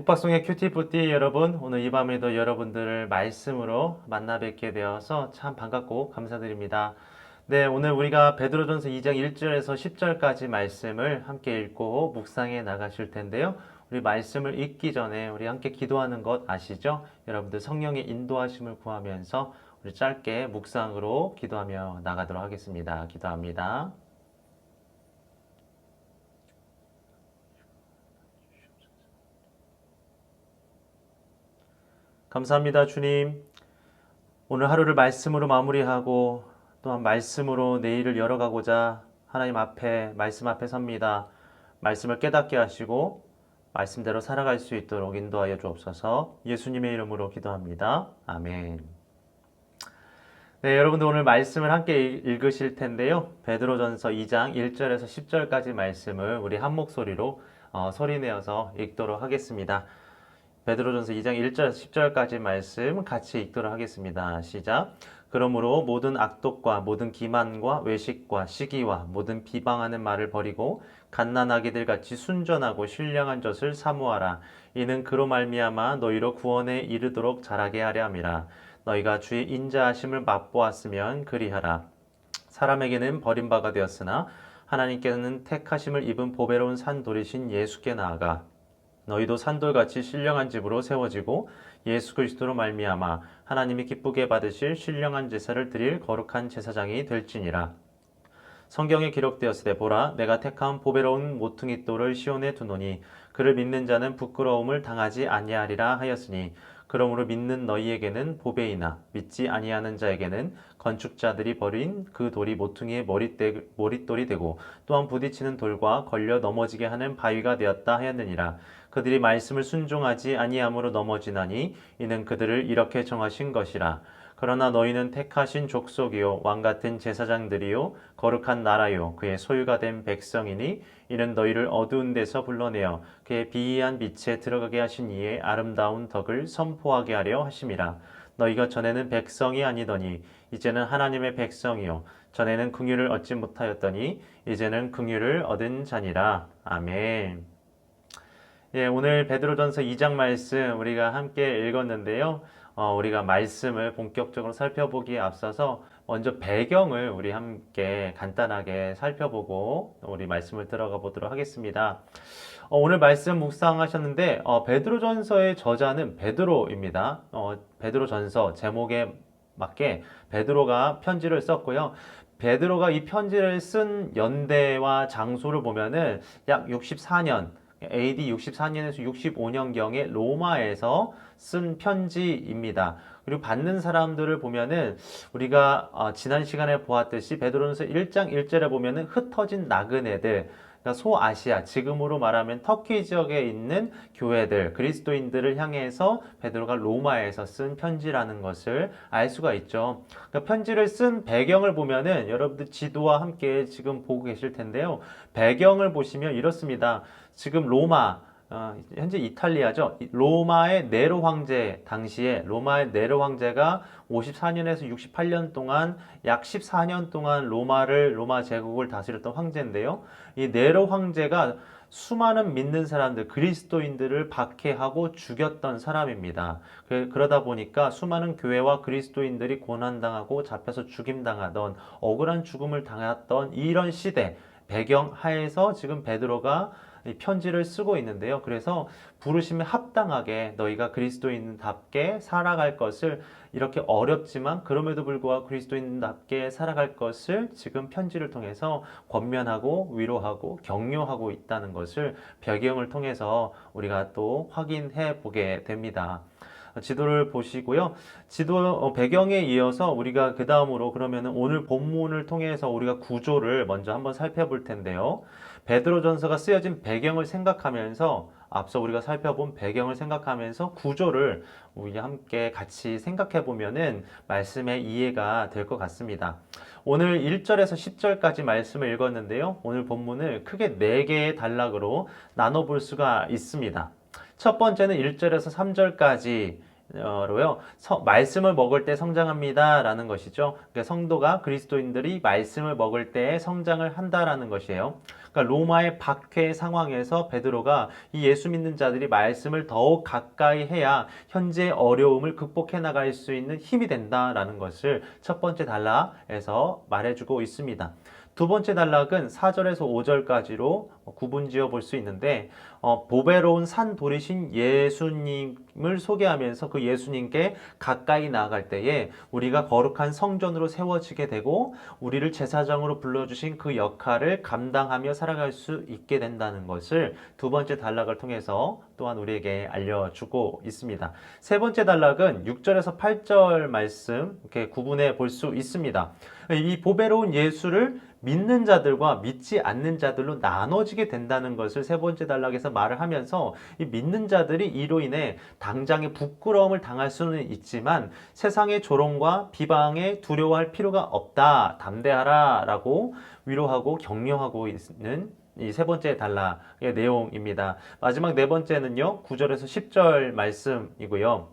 북박송의 큐티푸티 여러분, 오늘 이 밤에도 여러분들을 말씀으로 만나 뵙게 되어서 참 반갑고 감사드립니다. 네, 오늘 우리가 베드로전서 2장 1절에서 10절까지 말씀을 함께 읽고 묵상해 나가실 텐데요. 우리 말씀을 읽기 전에 우리 함께 기도하는 것 아시죠? 여러분들 성령의 인도하심을 구하면서 우리 짧게 묵상으로 기도하며 나가도록 하겠습니다. 기도합니다. 감사합니다, 주님. 오늘 하루를 말씀으로 마무리하고 또한 말씀으로 내일을 열어가고자 하나님 앞에 말씀 앞에 섭니다. 말씀을 깨닫게 하시고 말씀대로 살아갈 수 있도록 인도하여 주옵소서. 예수님의 이름으로 기도합니다. 아멘. 네, 여러분들 오늘 말씀을 함께 읽으실 텐데요. 베드로전서 2장 1절에서 10절까지 말씀을 우리 한 목소리로 소리내어서 읽도록 하겠습니다. 베드로전서 2장 1절에서 10절까지 말씀 같이 읽도록 하겠습니다. 시작. 그러므로 모든 악독과 모든 기만과 외식과 시기와 모든 비방하는 말을 버리고 갓난아기들 같이 순전하고 신령한 젖을 사모하라. 이는 그로 말미암아 너희로 구원에 이르도록 자라게 하려 함이라. 너희가 주의 인자하심을 맛보았으면 그리하라. 사람에게는 버림바가 되었으나 하나님께는 택하심을 입은 보배로운 산돌이신 예수께 나아가 너희도 산돌같이 신령한 집으로 세워지고 예수 그리스도로 말미암아 하나님이 기쁘게 받으실 신령한 제사를 드릴 거룩한 제사장이 될지니라. 성경에 기록되었으되 보라 내가 택한 보배로운 모퉁이 돌을 시온에 두노니 그를 믿는 자는 부끄러움을 당하지 아니하리라 하였으니 그러므로 믿는 너희에게는 보배이나 믿지 아니하는 자에게는 건축자들이 버린 그 돌이 모퉁이의 머릿돌이 되고 또한 부딪히는 돌과 걸려 넘어지게 하는 바위가 되었다 하였느니라. 그들이 말씀을 순종하지 아니함으로 넘어지나니 이는 그들을 이렇게 정하신 것이라. 그러나 너희는 택하신 족속이요 왕같은 제사장들이요 거룩한 나라요 그의 소유가 된 백성이니 이는 너희를 어두운 데서 불러내어 그의 비이한 빛에 들어가게 하신 이의 아름다운 덕을 선포하게 하려 하심이라. 너희가 전에는 백성이 아니더니 이제는 하나님의 백성이요 전에는 긍휼을 얻지 못하였더니 이제는 긍휼을 얻은 자니라. 아멘. 예, 오늘 베드로전서 2장 말씀 우리가 함께 읽었는데요. 우리가 말씀을 본격적으로 살펴보기에 앞서서 먼저 배경을 우리 함께 간단하게 살펴보고 우리 말씀을 들어가 보도록 하겠습니다. 오늘 말씀 묵상하셨는데 베드로전서의 저자는 베드로입니다. 베드로전서 제목에 맞게 베드로가 편지를 썼고요. 베드로가 이 편지를 쓴 연대와 장소를 보면은 약 64년 AD 64년에서 65년경에 로마에서 쓴 편지입니다. 그리고 받는 사람들을 보면은 우리가 지난 시간에 보았듯이 베드로전서 1장 1절에 보면은 흩어진 나그네들, 그러니까 소아시아, 지금으로 말하면 터키 지역에 있는 교회들, 그리스도인들을 향해서 베드로가 로마에서 쓴 편지라는 것을 알 수가 있죠. 그러니까 편지를 쓴 배경을 보면은 여러분들 지도와 함께 지금 보고 계실 텐데요. 배경을 보시면 이렇습니다. 지금 로마, 현재 이탈리아죠. 로마의 네로 황제 당시에 로마의 네로 황제가 54년에서 68년 동안 약 14년 동안 로마 제국을 다스렸던 황제인데요. 이 네로 황제가 수많은 믿는 사람들, 그리스도인들을 박해하고 죽였던 사람입니다. 그러다 보니까 수많은 교회와 그리스도인들이 고난당하고 잡혀서 죽임당하던 억울한 죽음을 당했던 이런 시대 배경 하에서 지금 베드로가 편지를 쓰고 있는데요. 그래서 부르심에 합당하게 너희가 그리스도인답게 살아갈 것을 이렇게 어렵지만 그럼에도 불구하고 그리스도인답게 살아갈 것을 지금 편지를 통해서 권면하고 위로하고 격려하고 있다는 것을 배경을 통해서 우리가 또 확인해 보게 됩니다. 지도를 보시고요. 지도 배경에 이어서 우리가 그 다음으로 그러면은 오늘 본문을 통해서 우리가 구조를 먼저 한번 살펴볼 텐데요. 베드로전서가 쓰여진 배경을 생각하면서 앞서 우리가 살펴본 배경을 생각하면서 구조를 우리 함께 같이 생각해 보면은 말씀의 이해가 될 것 같습니다. 오늘 1절에서 10절까지 말씀을 읽었는데요. 오늘 본문을 크게 4개의 단락으로 나눠 볼 수가 있습니다. 첫 번째는 1절에서 3절까지 말씀을 먹을 때 성장합니다 라는 것이죠. 그러니까 성도가 그리스도인들이 말씀을 먹을 때에 성장을 한다라는 것이에요. 그러니까 로마의 박해 상황에서 베드로가 이 예수 믿는 자들이 말씀을 더욱 가까이 해야 현재 어려움을 극복해 나갈 수 있는 힘이 된다라는 것을 첫 번째 단락에서 말해주고 있습니다. 두 번째 단락은 4절에서 5절까지로 구분지어 볼 수 있는데 보배로운 산돌이신 예수님을 소개하면서 그 예수님께 가까이 나아갈 때에 우리가 거룩한 성전으로 세워지게 되고 우리를 제사장으로 불러주신 그 역할을 감당하며 살아갈 수 있게 된다는 것을 두 번째 단락을 통해서 또한 우리에게 알려주고 있습니다. 세 번째 단락은 6절에서 8절 말씀 이렇게 구분해 볼 수 있습니다. 이 보배로운 예수를 믿는 자들과 믿지 않는 자들로 나눠지게 된다는 것을 세 번째 단락에서 말을 하면서 이 믿는 자들이 이로 인해 당장의 부끄러움을 당할 수는 있지만 세상의 조롱과 비방에 두려워할 필요가 없다. 담대하라 라고 위로하고 격려하고 있는 이 세 번째 단락의 내용입니다. 마지막 네 번째는요, 9절에서 10절 말씀이고요.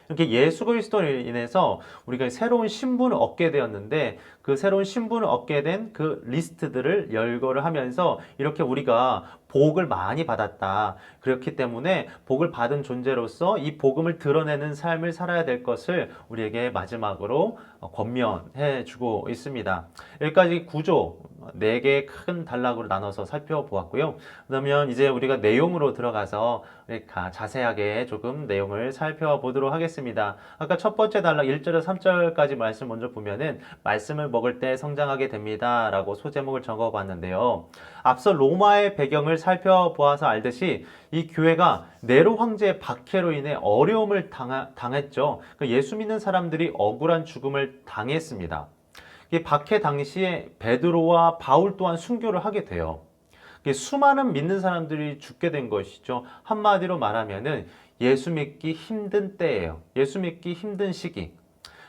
이렇게 예수 그리스도로 인해서 우리가 새로운 신분을 얻게 되었는데 그 새로운 신분을 얻게 된 그 리스트들을 열거를 하면서 이렇게 우리가 복을 많이 받았다. 그렇기 때문에 복을 받은 존재로서 이 복음을 드러내는 삶을 살아야 될 것을 우리에게 마지막으로 권면해 주고 있습니다. 여기까지 구조 4개의 큰 단락으로 나눠서 살펴보았고요. 그러면 이제 우리가 내용으로 들어가서 자세하게 조금 내용을 살펴보도록 하겠습니다. 아까 첫 번째 단락 1절에서 3절까지 말씀 먼저 보면은 말씀을 먹을 때 성장하게 됩니다 라고 소제목을 적어봤는데요. 앞서 로마의 배경을 살펴보아서 알듯이 이 교회가 네로 황제의 박해로 인해 어려움을 당했죠. 예수 믿는 사람들이 억울한 죽음을 당했습니다. 이 박해 당시에 베드로와 바울 또한 순교를 하게 돼요. 수많은 믿는 사람들이 죽게 된 것이죠. 한마디로 말하면은 예수 믿기 힘든 때예요. 예수 믿기 힘든 시기.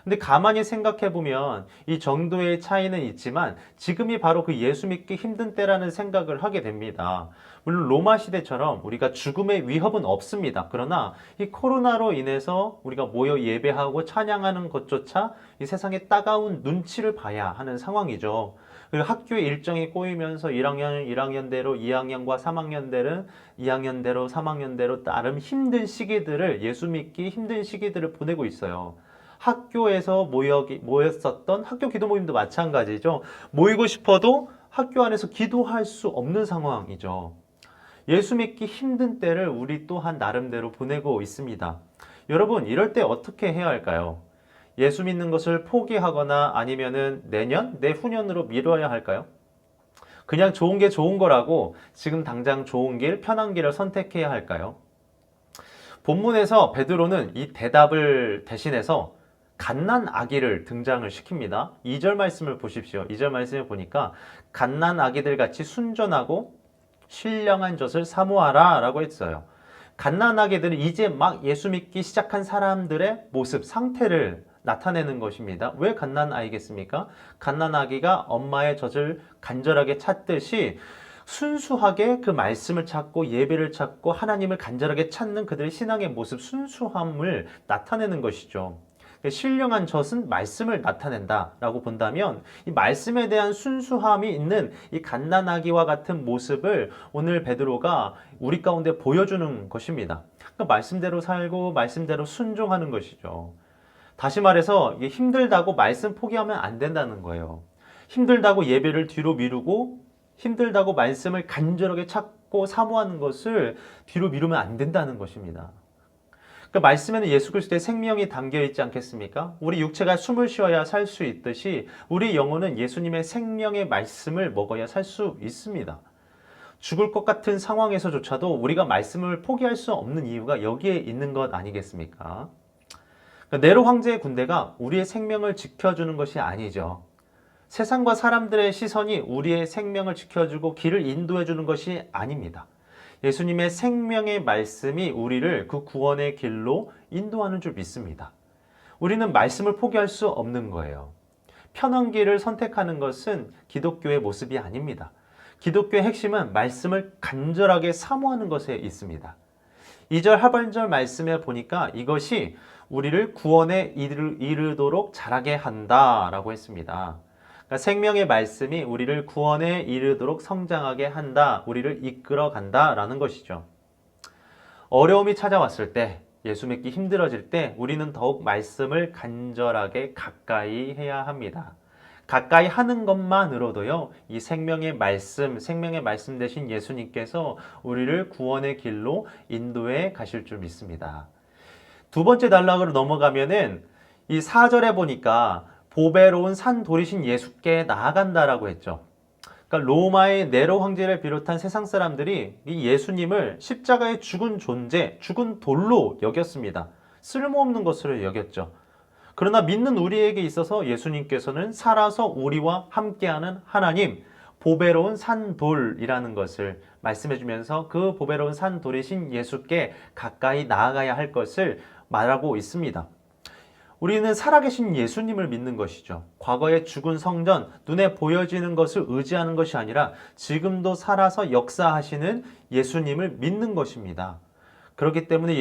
근데 가만히 생각해 보면 이 정도의 차이는 있지만 지금이 바로 그 예수 믿기 힘든 때라는 생각을 하게 됩니다. 물론 로마 시대처럼 우리가 죽음의 위협은 없습니다. 그러나 이 코로나로 인해서 우리가 모여 예배하고 찬양하는 것조차 이 세상의 따가운 눈치를 봐야 하는 상황이죠. 그리고 학교의 일정이 꼬이면서 1학년대로 2학년과 3학년대는 2학년대로 3학년대로 나름 힘든 시기들을 예수 믿기 힘든 시기들을 보내고 있어요. 학교에서 모였었던 학교 기도 모임도 마찬가지죠. 모이고 싶어도 학교 안에서 기도할 수 없는 상황이죠. 예수 믿기 힘든 때를 우리 또한 나름대로 보내고 있습니다. 여러분, 이럴 때 어떻게 해야 할까요? 예수 믿는 것을 포기하거나 아니면은 내년, 내후년으로 미뤄야 할까요? 그냥 좋은 게 좋은 거라고 지금 당장 좋은 길, 편한 길을 선택해야 할까요? 본문에서 베드로는 이 대답을 대신해서 갓난 아기를 등장을 시킵니다. 2절 말씀을 보십시오. 2절 말씀을 보니까 갓난 아기들 같이 순전하고 신령한 젖을 사모하라 라고 했어요. 갓난 아기들은 이제 막 예수 믿기 시작한 사람들의 모습, 상태를 나타내는 것입니다. 왜 갓난 아이겠습니까? 갓난 아기가 엄마의 젖을 간절하게 찾듯이 순수하게 그 말씀을 찾고 예배를 찾고 하나님을 간절하게 찾는 그들의 신앙의 모습, 순수함을 나타내는 것이죠. 신령한 젖은 말씀을 나타낸다라고 본다면 이 말씀에 대한 순수함이 있는 이 갓난아기와 같은 모습을 오늘 베드로가 우리 가운데 보여주는 것입니다. 그러니까 말씀대로 살고 말씀대로 순종하는 것이죠. 다시 말해서 이게 힘들다고 말씀 포기하면 안 된다는 거예요. 힘들다고 예배를 뒤로 미루고 힘들다고 말씀을 간절하게 찾고 사모하는 것을 뒤로 미루면 안 된다는 것입니다. 그 말씀에는 예수 그리스도의 생명이 담겨 있지 않겠습니까? 우리 육체가 숨을 쉬어야 살 수 있듯이 우리 영혼은 예수님의 생명의 말씀을 먹어야 살 수 있습니다. 죽을 것 같은 상황에서조차도 우리가 말씀을 포기할 수 없는 이유가 여기에 있는 것 아니겠습니까? 네로 황제의 군대가 우리의 생명을 지켜주는 것이 아니죠. 세상과 사람들의 시선이 우리의 생명을 지켜주고 길을 인도해주는 것이 아닙니다. 예수님의 생명의 말씀이 우리를 그 구원의 길로 인도하는 줄 믿습니다. 우리는 말씀을 포기할 수 없는 거예요. 편한 길을 선택하는 것은 기독교의 모습이 아닙니다. 기독교의 핵심은 말씀을 간절하게 사모하는 것에 있습니다. 2절 하반절 말씀에 보니까 이것이 우리를 구원에 이르도록 자라게 한다라고 했습니다. 그러니까 생명의 말씀이 우리를 구원에 이르도록 성장하게 한다, 우리를 이끌어 간다라는 것이죠. 어려움이 찾아왔을 때, 예수 믿기 힘들어질 때 우리는 더욱 말씀을 간절하게 가까이 해야 합니다. 가까이 하는 것만으로도요, 이 생명의 말씀 대신 예수님께서 우리를 구원의 길로 인도해 가실 줄 믿습니다. 두 번째 단락으로 넘어가면은 이 4절에 보니까 보배로운 산 돌이신 예수께 나아간다라고 했죠. 그러니까 로마의 네로 황제를 비롯한 세상 사람들이 이 예수님을 십자가에 죽은 존재, 죽은 돌로 여겼습니다. 쓸모없는 것으로 여겼죠. 그러나 믿는 우리에게 있어서 예수님께서는 살아서 우리와 함께하는 하나님, 보배로운 산돌이라는 것을 말씀해 주면서 그 보배로운 산돌이신 예수께 가까이 나아가야 할 것을 말하고 있습니다. 우리는 살아계신 예수님을 믿는 것이죠. 과거에 죽은 성전, 눈에 보여지는 것을 의지하는 것이 아니라 지금도 살아서 역사하시는 예수님을 믿는 것입니다. 그렇기 때문에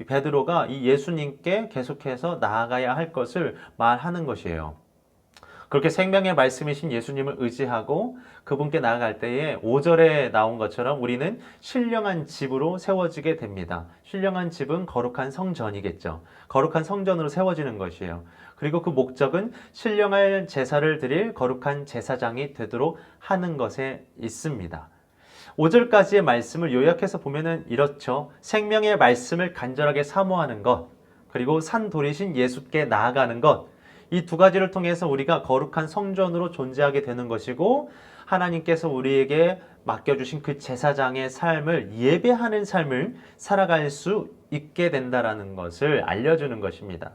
베드로가 이 예수님께 계속해서 나아가야 할 것을 말하는 것이에요. 그렇게 생명의 말씀이신 예수님을 의지하고 그분께 나아갈 때에 5절에 나온 것처럼 우리는 신령한 집으로 세워지게 됩니다. 신령한 집은 거룩한 성전이겠죠. 거룩한 성전으로 세워지는 것이에요. 그리고 그 목적은 신령한 제사를 드릴 거룩한 제사장이 되도록 하는 것에 있습니다. 5절까지의 말씀을 요약해서 보면은 이렇죠. 생명의 말씀을 간절하게 사모하는 것, 그리고 산돌이신 예수께 나아가는 것, 이 두 가지를 통해서 우리가 거룩한 성전으로 존재하게 되는 것이고, 하나님께서 우리에게 맡겨주신 그 제사장의 삶을 예배하는 삶을 살아갈 수 있게 된다라는 것을 알려주는 것입니다.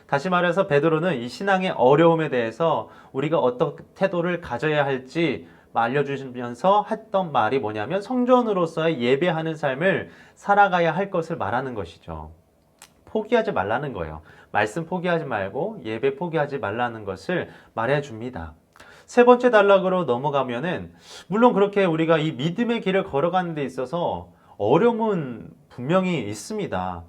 다시 말해서 베드로는 이 신앙의 어려움에 대해서 우리가 어떤 태도를 가져야 할지 알려주시면서 했던 말이 뭐냐면 성전으로서의 예배하는 삶을 살아가야 할 것을 말하는 것이죠. 포기하지 말라는 거예요. 말씀 포기하지 말고 예배 포기하지 말라는 것을 말해줍니다. 세 번째 단락으로 넘어가면은 물론 그렇게 우리가 이 믿음의 길을 걸어가는 데 있어서 어려움은 분명히 있습니다.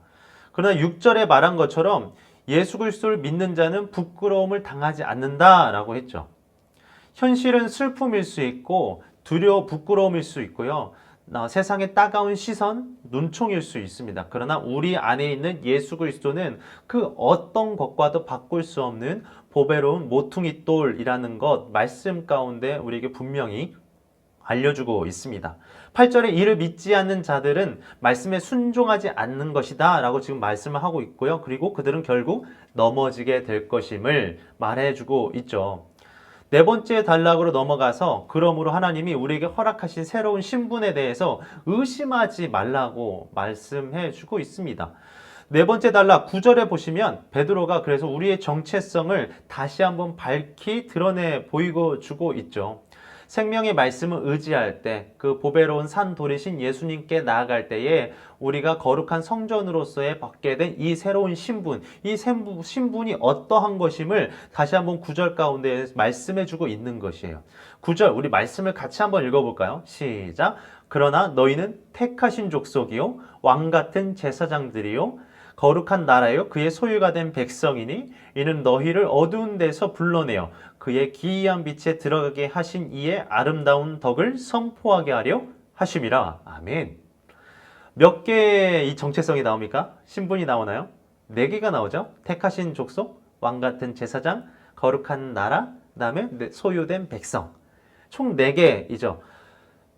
그러나 6절에 말한 것처럼 예수 그리스도를 믿는 자는 부끄러움을 당하지 않는다라고 했죠. 현실은 슬픔일 수 있고 부끄러움일 수 있고요. 세상의 따가운 시선, 눈총일 수 있습니다. 그러나 우리 안에 있는 예수 그리스도는 그 어떤 것과도 바꿀 수 없는 보배로운 모퉁이 돌이라는 것 말씀 가운데 우리에게 분명히 알려주고 있습니다. 8절에 이를 믿지 않는 자들은 말씀에 순종하지 않는 것이다 라고 지금 말씀을 하고 있고요. 그리고 그들은 결국 넘어지게 될 것임을 말해주고 있죠. 네 번째 단락으로 넘어가서 그러므로 하나님이 우리에게 허락하신 새로운 신분에 대해서 의심하지 말라고 말씀해 주고 있습니다. 네 번째 단락 9절에 보시면 베드로가 그래서 우리의 정체성을 다시 한번 밝히 드러내 보이고 주고 있죠. 생명의 말씀을 의지할 때 그 보배로운 산 돌이신 예수님께 나아갈 때에 우리가 거룩한 성전으로서의 받게 된 이 새로운 신분, 이 신분이 어떠한 것임을 다시 한번 9절 가운데 말씀해 주고 있는 것이에요. 9절 우리 말씀을 같이 한번 읽어볼까요? 시작. 그러나 너희는 택하신 족속이요 왕 같은 제사장들이요 거룩한 나라요 그의 소유가 된 백성이니 이는 너희를 어두운 데서 불러내어 그의 기이한 빛에 들어가게 하신 이의 아름다운 덕을 선포하게 하려 하심이라. 아멘. 몇 개의 이 정체성이 나옵니까? 신분이 나오나요? 4개가 나오죠. 택하신 족속, 왕 같은 제사장, 거룩한 나라, 그 다음에 소유된 백성. 총 4개이죠.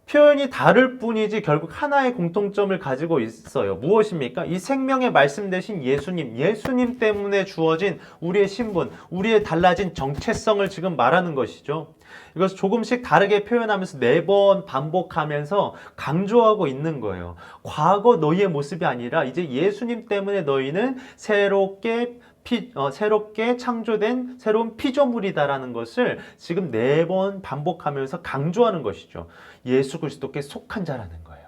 표현이 다를 뿐이지 결국 하나의 공통점을 가지고 있어요. 무엇입니까? 이 생명의 말씀 대신 예수님 때문에 주어진 우리의 신분, 우리의 달라진 정체성을 지금 말하는 것이죠. 이것을 조금씩 다르게 표현하면서 4번 반복하면서 강조하고 있는 거예요. 과거 너희의 모습이 아니라 이제 예수님 때문에 너희는 새롭게 창조된 새로운 피조물이다라는 것을 지금 4번 반복하면서 강조하는 것이죠. 예수 그리스도께 속한 자라는 거예요.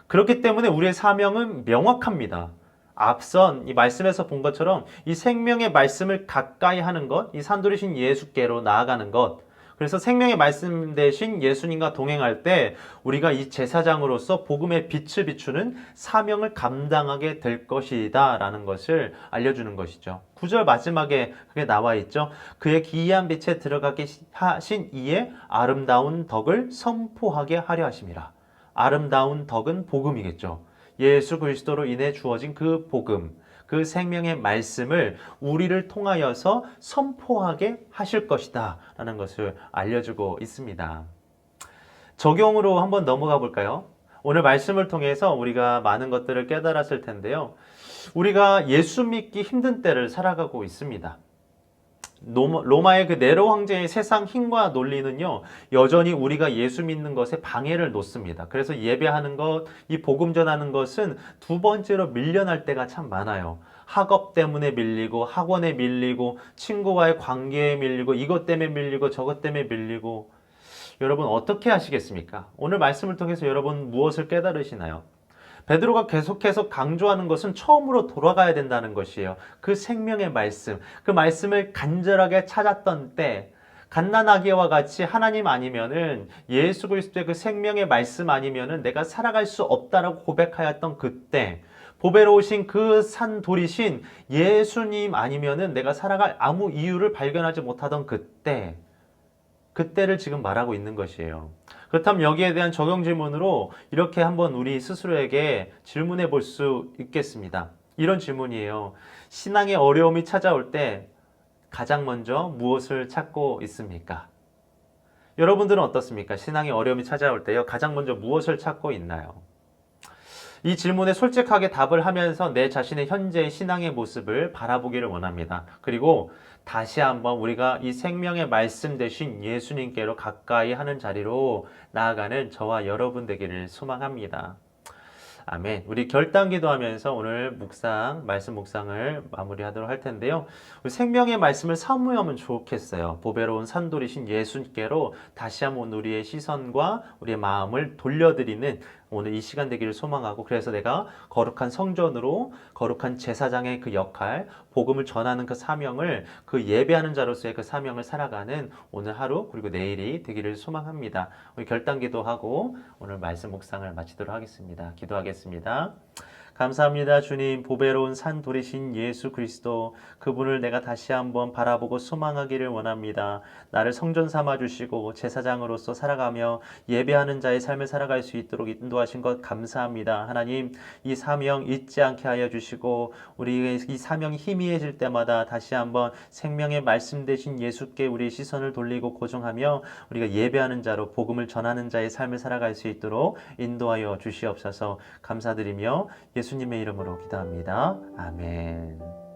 그렇기 때문에 우리의 사명은 명확합니다. 앞선 이 말씀에서 본 것처럼 이 생명의 말씀을 가까이 하는 것, 이 산돌이신 예수께로 나아가는 것, 그래서 생명의 말씀 대신 예수님과 동행할 때 우리가 이 제사장으로서 복음의 빛을 비추는 사명을 감당하게 될 것이다 라는 것을 알려주는 것이죠. 9절 마지막에 그게 나와 있죠. 그의 기이한 빛에 들어가게 하신 이의 아름다운 덕을 선포하게 하려 하심이라. 아름다운 덕은 복음이겠죠. 예수 그리스도로 인해 주어진 그 복음, 그 생명의 말씀을 우리를 통하여서 선포하게 하실 것이다 라는 것을 알려주고 있습니다. 적용으로 한번 넘어가 볼까요? 오늘 말씀을 통해서 우리가 많은 것들을 깨달았을 텐데요. 우리가 예수 믿기 힘든 때를 살아가고 있습니다. 로마의 그 네로 황제의 세상 힘과 논리는요, 여전히 우리가 예수 믿는 것에 방해를 놓습니다. 그래서 예배하는 것, 이 복음 전하는 것은 두 번째로 밀려날 때가 참 많아요. 학업 때문에 밀리고, 학원에 밀리고, 친구와의 관계에 밀리고, 이것 때문에 밀리고, 저것 때문에 밀리고. 여러분 어떻게 하시겠습니까? 오늘 말씀을 통해서 여러분 무엇을 깨달으시나요? 베드로가 계속해서 강조하는 것은 처음으로 돌아가야 된다는 것이에요. 그 생명의 말씀, 그 말씀을 간절하게 찾았던 때, 갓난아기와 같이 하나님 아니면은 예수 그리스도의 그 생명의 말씀 아니면은 내가 살아갈 수 없다라고 고백하였던 그때, 보배로우신 그 산돌이신 예수님 아니면은 내가 살아갈 아무 이유를 발견하지 못하던 그때, 그때를 지금 말하고 있는 것이에요. 그렇다면 여기에 대한 적용 질문으로 이렇게 한번 우리 스스로에게 질문해 볼 수 있겠습니다. 이런 질문이에요. 신앙의 어려움이 찾아올 때 가장 먼저 무엇을 찾고 있습니까? 여러분들은 어떻습니까? 신앙의 어려움이 찾아올 때요, 가장 먼저 무엇을 찾고 있나요? 이 질문에 솔직하게 답을 하면서 내 자신의 현재의 신앙의 모습을 바라보기를 원합니다. 그리고 다시 한번 우리가 이 생명의 말씀 되신 예수님께로 가까이 하는 자리로 나아가는 저와 여러분 되기를 소망합니다. 아멘. 우리 결단 기도하면서 오늘 말씀 묵상을 마무리하도록 할 텐데요. 우리 생명의 말씀을 사모하면 좋겠어요. 보배로운 산돌이신 예수님께로 다시 한번 우리의 시선과 우리의 마음을 돌려드리는 오늘 이 시간 되기를 소망하고, 그래서 내가 거룩한 성전으로 거룩한 제사장의 그 역할, 복음을 전하는 그 사명을, 그 예배하는 자로서의 그 사명을 살아가는 오늘 하루 그리고 내일이 되기를 소망합니다. 우리 결단 기도하고 오늘 말씀 묵상을 마치도록 하겠습니다. 기도하겠습니다. 감사합니다. 주님, 보배로운 산돌이신 예수 그리스도, 그분을 내가 다시 한번 바라보고 소망하기를 원합니다. 나를 성전 삼아 주시고 제사장으로서 살아가며 예배하는 자의 삶을 살아갈 수 있도록 인도하신 것 감사합니다. 하나님, 이 사명 잊지 않게 하여 주시고 우리의 이 사명이 희미해질 때마다 다시 한번 생명의 말씀 되신 예수께 우리의 시선을 돌리고 고정하며 우리가 예배하는 자로 복음을 전하는 자의 삶을 살아갈 수 있도록 인도하여 주시옵소서. 감사드리며 예수님의 이름으로 기도합니다. 아멘.